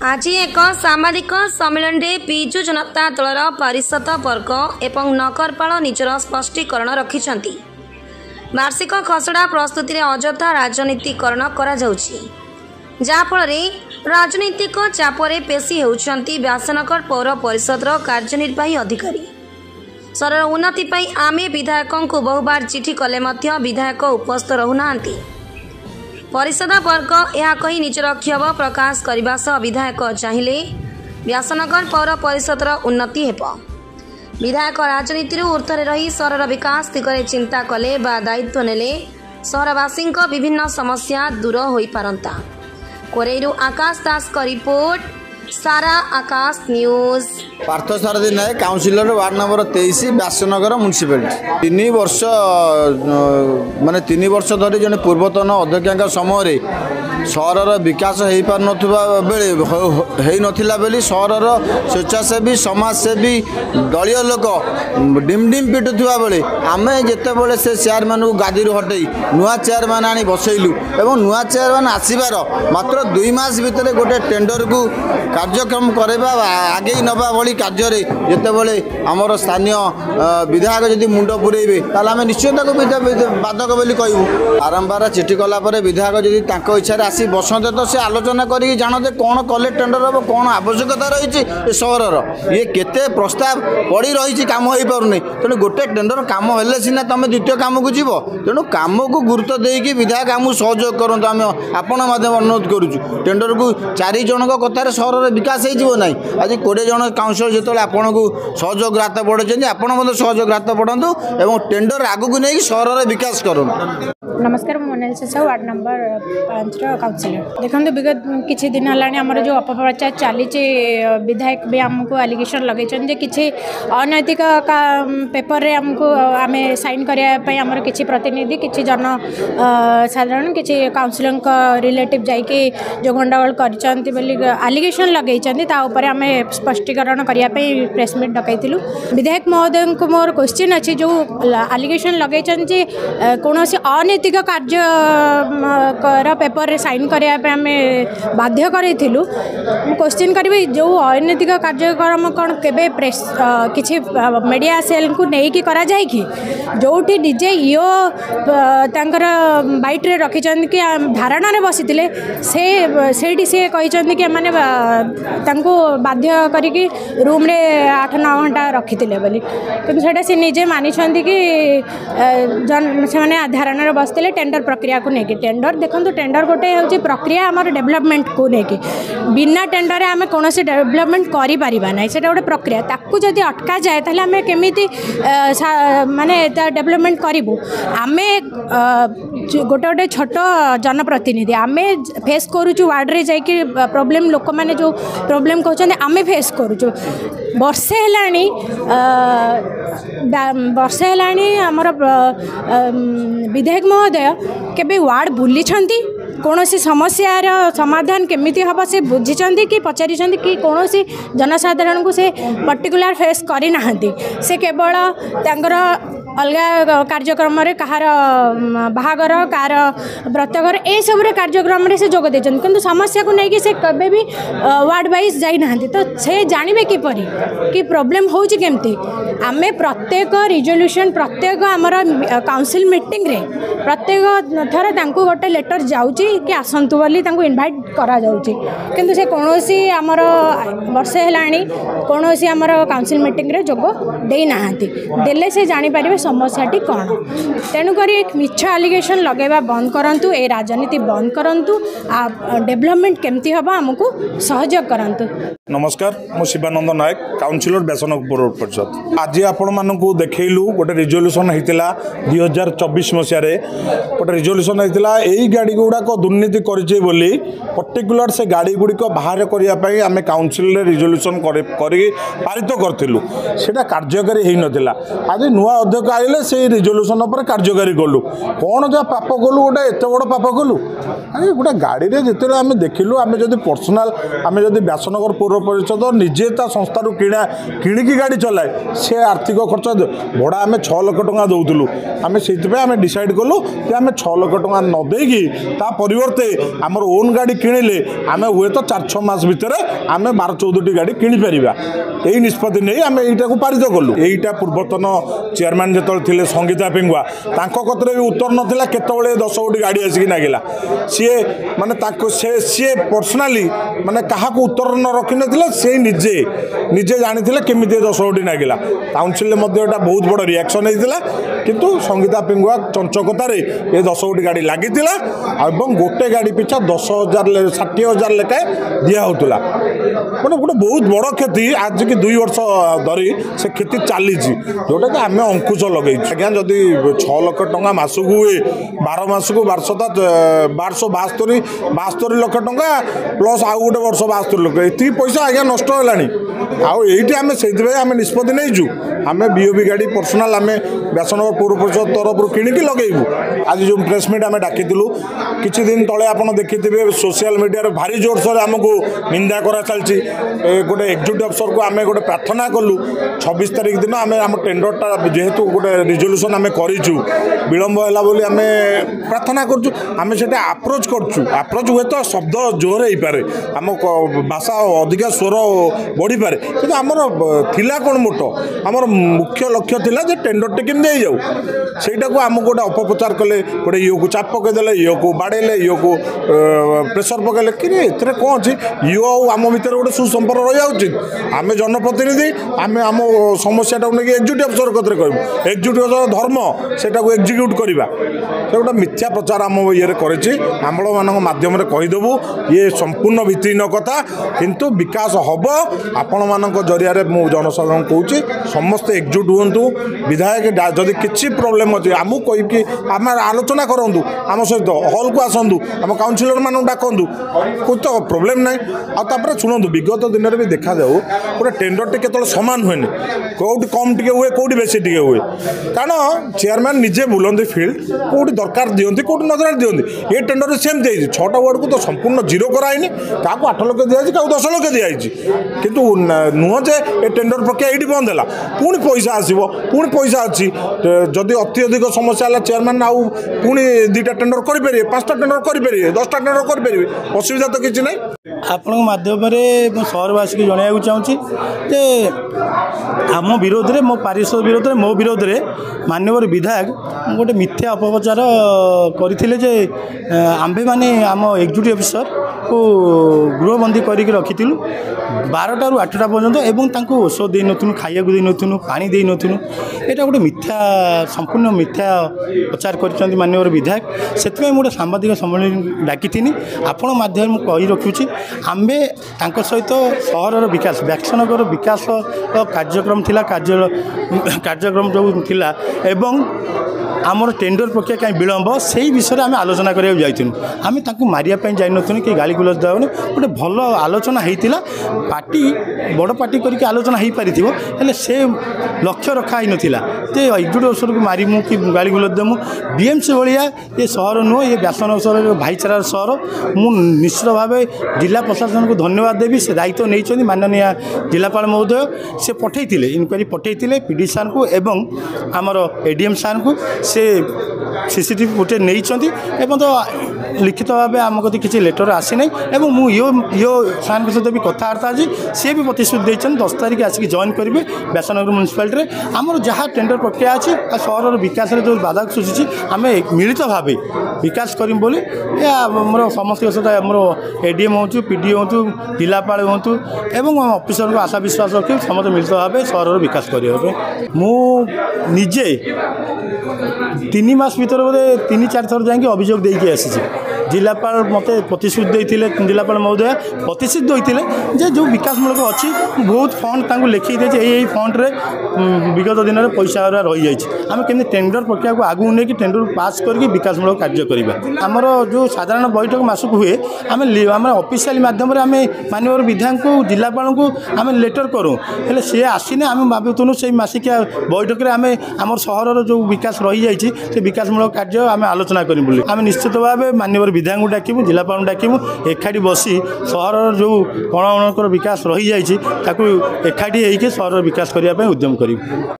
आज एक साम्बादिक सम्मेलन में विजु जनता दलर परिषद वर्ग एवं नगरपाल निजर स्पष्टीकरण रखिछंती। वार्षिक खसड़ा प्रस्तुति अजथा राजनीतिकरण करा जाउछि, जाफल राजनीतिक चापरे पेशी होउछंती व्यासनगर पौर परिषद कार्यनिर्वाही अधिकारी। शहर उन्नति पाई आमे विधायकों को बहुबार चिठी कले मध्य विधायक उपस्थित रहुनांती। परिषद वर्ग यह कही निजर क्षोभ प्रकाश करने सह विधायक चाहिए व्यासनगर पौर परिषद उन्नति हेब। विधायक राजनीति ऊर्ध्वे रही सहर विकास दिगरे चिंता कले बा दायित्व नेले सहरवासी विभिन्न समस्या दूर हो पारंता। कोरेरू आकाश दास का रिपोर्ट, Sara Akash news. Parthasarathi Nayak councillor ward number 23 Vyasanagar municipality 3 वर्ष माने 3 वर्ष धरी जने पूर्वतन अध्यक्ष समय सहरर विकास हो पार बेले हो नथिला बेली सहरर स्वेच्छासेवी समाजसेवी दलीय लोक डिम डिम पिटुवा बेले आमे जेते बेले से चेयरमैन को गादी हटई नुआ चेयरमैन आनी बसैलु एवं नुआ चेयरमैन आसीबार मात्र 2 मास भितर गोटे टेंडर को कार्यक्रम करवा आगे नवा भली कार्य जितेबले आमर स्थानीय विधायक जदि मुंड पुरेबे ताल आम निश्चय बाधक बोली कहूँ। बारंबार चिठी कलापर विधायक जदि इच्छा आसी बसते तो से आलोचना करी जानते कौन कले टेंडर हम कौन आवश्यकता रही सहरर ये केते प्रस्ताव पड़ी रही कम हो पारे तेणु गोटे टेंडर कम हेल्ले सीना तुम द्वितीय कम को जीव तेणु कम को गुरुत्व देकी विधायक आमको सहयोग करूँ आम आपण अनुरोध करुचु टेंडर को 4 जन कथार सहर विकास हो ना आज 20 जन काउंसिलर जो आपन को सहयोग रात पड़े आपड़ सहयोग रात पड़ू और टेंडर आगू नहीं सहर विकास करूँ। नमस्कार, मोनाल शेषा वार्ड नंबर 5 काउंसिलर। देखो विगत किसी दिन है जो अपप्रचार चली विधायक भी आमको एलिगेशन लगे कि अनैतिक पेपर रे आमको आम साइन करने किसी प्रतिनिधि किसी जन साधारण किसी काउंसिलर रिलेटिव जाकि जो गंडगोल कर एलिगेशन लगे आम स्पष्टीकरण करने प्रेस मीट डकईलु। विधायक महोदय को मोर क्वेश्चन अच्छी जो एलिगेशन लगे कौन अनैतिक कार्य पेपर रे साइन करने आम बाध्य करूँ। क्वेश्चन करी जो अनैतिक कार्यक्रम कौन केबे प्रेस किसी मीडिया सेल को नहीं करा जाए कि जोठी डीजे इो बैट रे रखी कि धारणा बसी से कहते कि मैंने बाध्य करी रूम रे 8-9 घंटा रखी कि सी निजे मानी कि से धारणा बसते टेंडर प्रक्रिया को लेकिन टेंडर देखो टेंडर गोटे हूँ प्रक्रिया आम डेवलपमेंट को लेकिन बिना टेंडर आम कौन डेवलपमेंट करें से गोटे प्रक्रिया ताकू जदि अटका जाए ताहले आम केमी माने डेवलपमेंट करूँ। आम गोटे गोटे छोट जनप्रतिनिधि आम फेस करुचु वार्ड रे जाकि प्रॉब्लम लोक मैंने जो प्रॉब्लम कहते आम फेस करुचु वर्षे है आमर विधायक महोदय केबे वार्ड बुली कौन सी समस्यार समाधान केमिति हम से बुझी कि पचारि कि कौन सी जनसाधारण को से पर्टिकुलर फेस करना से केवल अलग कार्यक्रम कहार बाहागर कार व्रतघर ए सब कार्यक्रम से जोग देते किंतु समस्या को लेकिन से कभी भी वार्ड वाइज जाना तो से जानवे किपर कि प्रोब्लेम होची केमती आम प्रत्येक रिजोल्यूशन प्रत्येक आमर काउंसिल मीटिंग रे प्रत्येक थर तांको गोटे लेटर जाउची कि आसंतु बोली तांको इनवाइट करा जाउची किंतु से कौनसी आमर वर्षे है कौनसी आमर काउंसिल मीटिंग रे जोग दे नाहांती देले से जानी पारिबे समस्याटी कौन। तेणुक मिछ एलिगेशन लगेवा बंद करंतु ए राजनीति बंद करंतु डेवलपमेंट केमती हम आमको सहयोग करंतु। नमस्कार, मु शिवानंद नायक काउंसिलर व्यासनगर पौर परिषद। आज आपण मानकु देखैलु गोटे रिजोल्यूशन होइतिला 2024 मसियारे गोटे रिजोल्यूशन होइतिला एई गाड़ी गुड़ाक दुर्नीति करिचे बोली पर्टिकुलर से गाड़ी गुड़िक बाहर करिया पई आमे काउंसिल रे रिजोल्यूशन करि पारित करथिलु सेटा कार्यकारी हेइ नथिला। आज नुआ अध्यक्ष आइले से रिजोल्यूशन पर कार्यकारी कलु कौन जहाँ पाप कलु गोटे एत बड़ पाप कलु अरे गोटे गाड़ी में जिते आम देखिलु आम जब पर्सनाल आम जब व्यासनगर पौर परिषद निजे संस्था किणिकी गाड़ी चलाए से आर्थिक खर्च भड़ा आम 6 लाख टका दौलु आम से आम डिसाइड कलु कि आम 6 लाख टका न देकी परिवर्ते आमर ओन गाड़ी किणिले आम हुए तो 4-6 मास भितर आम 12-14 गाड़ी किपर यही निष्पत्ति नहीं आम यहीटा पारित कलु यहीटा पूर्वतन चेयरमैन जो थे संगीता पिंगुआ कतरे भी उत्तर नाला केतबले 10 गोटी गाड़ी आसिक नागिला सी माने सी पर्सनाली माने क्या उत्तर न रखी ना सी निजे निजे जानी केमी 10 गोटी नागिला काउनसिल बहुत बड़ रिएक्शन होता किंतु संगीता पिंगुआ चंचकतार ये 10 गोटी गाड़ी लगी गोटे गाड़ी पिछा 10,000 60,000 लेखाएं दिहला मैंने गोटे बहुत बड़ क्षति आज की 2 वर्ष धरी से क्षति चली जोटा कि आम अंकुश लगे आज्ञा जदि 6 लाख टका मसक हुए 12 मास को 1272 लाख टका प्लस आउ गोटे वर्ष 72 लाख ये पैसा आज्ञा नष्ट है आईटी आम से निष्पत्ति नहीं आम बीओबी गाड़ी पर्सनाल आम व्यासनगर पौर परिषद तरफ किणिकी लगेबू आज जो प्रेस मीट आम डाक किसी दिन तले आप देखिए सोशल मीडिया भारी जोरसोर आमको निंदा करा चलती गोटे एग्जीक्यूटिव अफसर को आम गोटे प्रार्थना कलु 26 तारीख दिन आम आम टेंडरटा जेहेतु गोटे रिजोल्यूशन आम करूँ विलम्ब है आम प्रार्थना करें से आप्रोच करोच हुए तो शब्द जोर हो पारे आम भाषा अधिका स्वर बढ़ी पारे कि आमर थिला कौन मोटो आमर मुख्य लक्ष्य थिला जे टेंडर टे केमती जाऊ सेटा को आम गोटे अपप्रचार कले गोटे यो को चाप पकईदे यो को बाड़े यो को प्रेसर पकड़े कि कौन अच्छी यो आम भितर गोटे सुसंपर्क रहा उचित आम जनप्रतिनिधि आम आम समस्याटा नहीं एक्जिक्यूटिव अफसर कतरे कहूँ एक्जिक्यूटिव अफसर धर्म से एक्जिक्यूट करवा से गोटे मिथ्या प्रचार आम ये आम्बल मान मध्यम कहीदेबू ये संपूर्ण भित्तिहीन कथा किंतु विकास हम आपण मान जरिया मु जनसाधारण कहूँ समस्ते एकजुट हूँ विधायक जदि किसी प्रोब्लेम अच्छे आमको कहीकि आम आलोचना करूँ आम सहित हल को आसतु आम काउनसिलर मान डाकतु कुछ तो प्रोब्लेम ना आपर शुणु विगत दिन में देखा जाऊ गोटे टेंडर टे केत सामान हुए कौट कम टे हुए कौट बेसी टे हुए कारण चेयरमैन निजे बुलती फील्ड कौट दरकार दिखती कौट नजर दिखती ये टेंडर सेमती 6टा वार्ड को तो संपूर्ण जीरो कराइनि क्या 8 लाख दिखाई क्या 10 लाख दिखाई कितु नुह जे ये टेंडर प्रक्रिया ये बंद है पुणी पैसा आसो पुणी पैसा अच्छी जदि अत्यधिक समस्या है चेयरमैन आउ पुणी 2टा टेंडर करेंगे 5टा टेंडर करेंगे 10टा टेंडर करेंगे असुविधा तो किसी ना आपण माध्यम सहरवासी को जनवाक चाहूँगी आम विरोध में मो पारिषद विरोध में मो विरोध में माननीय विधायक गोटे मिथ्या अपप्रचार करते आम्भे मैंने आम एक्जिक्यूटिव अफिसर को गृहबंदी करके रखीलु 12टा ରୁ 8टा पर्यंत एवं औषध दे नु खाया दे नु पानी दे नु यहाँ गोटे मिथ्या संपूर्ण मिथ्या प्रचार कर माननीय विधायक से गोटे सांबादिक सम्मेलन डाकी आपण माध्यम कही रखुची आम्भे सहित सहर विकास व्यासनगर विकास कार्यक्रम थिला कार्यक्रम जो थिला एवं आमर टेंडर प्रक्रिया कहीं विलम्ब से विषय में आलोचना कराया जाइनु आम मारियापाई जाइनु कि गाली गुलज देवनी गोटे भल आलोचना होता पार्टी बड़ पार्टी करके आलोचना हो पारि से लक्ष्य रखा ही नाला एक्जिक्यूटिव अफसर को मारिमु कि गाली गुलज देमु बीएमसी भाया ये सहर नुह ये व्यासनगर सहर भाईचारार सहर मु निश्चित भाव जिला प्रशासन को धन्यवाद देवी से दायित्व नहीं माननीय जिलापाल महोदय से पठे इनक्वारी पठे पीडी सार को एवं आमर एडीएम सार को से सीसीटीवी फुटेज नहीं तो लिखित भाव आम कति किसी लेटर आसी ना और मुझे सार सहित भी कथबार्ता अच्छी सी भी प्रतिश्रुति देते 10 तारीख आसिक जॉइन करेंगे व्यासनगर म्यूनिसिपालिटी आमर जहाँ टेंडर प्रक्रिया अच्छी सहर विकास जो बाधा सूची आम मिलित भाव विकास करें बोली आमर समस्त सहित आमर एडीएम हो पीडी हो जिलापाल हो एवं अफिसर को आशा विश्वास रखी समस्त मिलित भाव सहर विकास करने मुझे 3 मास भर बोधे 3-4 थर जाकि अभियोग देकी आसी जिलापाल मत प्रतिश्रुति देते जिलापाल महोदय प्रतिश्रुति देते जे जो विकासमूलक अच्छी बहुत फंड लिखी दे यही फंड्रे विगत दिन में पैसा रही जाए आम केमी टेंडर प्रक्रिया को आगू नहीं कि टेंडर पास करके विकासमूलक कार्य करवा आमर जो साधारण बैठक मासक हुए आम ऑफिशियल माध्यम आम माननीय विधायक को जिलापाल को आम लेटर करूँ हेले सी आसीने आम भावुँ से मासिकिया बैठक में आम आम सहर जो विकास रही जाइए से विकासमूलक कार्य आम आलोचना करूँ बोली आम निश्चित भाव माननीय विधायक को डाकू जिलापाल डाकू एकाठी बसी सहर जो कण विकास रही जाइए एकाठी होकर सहर विकास करने उद्यम करूँ।